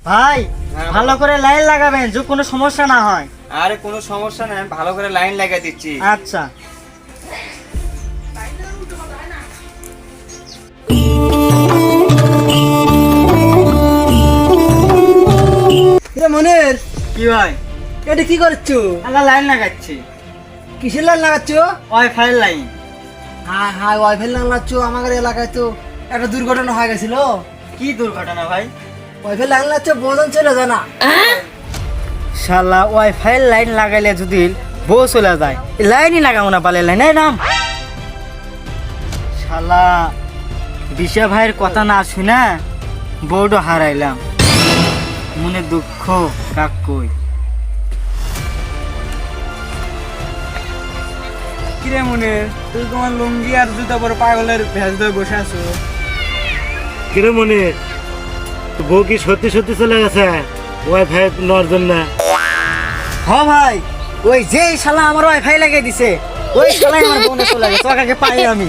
ভাই ভালো করে লাইন লাগাবেন যে কোনো সমস্যা না হয়। আরে কোনো সমস্যা নাই, আমি ভালো করে লাইন লাগিয়ে দিচ্ছি। আচ্ছা মনের কি ভাই? এটা কি করছো? আমরা লাইন লাগাচ্ছি, কিসের লাইন লাগাচ্ছ? Wifi line. হ্যাঁ হ্যাঁ, ওয়াইফাই লাইন লাগাচ্ছ। আমাদের এলাকায় তো একটা দুর্ঘটনা হয়ে গেছিল। কি দুর্ঘটনা ভাই? ওয়াইফাই লাইন লাগাচ্ছ, বোঝন চলে যায় না। শালা ওয়াইফাই লাইন লাগাইলে যদি বউ চলে যায়, লাইনই লাগাবো না পালে লাইন নাম। শালা বিশা ভাইয়ের কথা না শুনে বউটা হারাইলাম, মনে দুঃখ কাক কই। কিরে মনে, তুই তোমার লুঙ্গি আর জুতা পরে পাগলের ভেজ ধরে বসে আছো। কিরে মনে, বউ কি সত্যি সত্যি চলে গেছে ওয়াইফাই নেওয়ার জন্য? হ ভাই, ওই যে শালা আমার ওয়াইফাই লাগিয়ে দিছে, ওই শালাই আমার বউনে চলে গেছে, ওকে পাই আমি।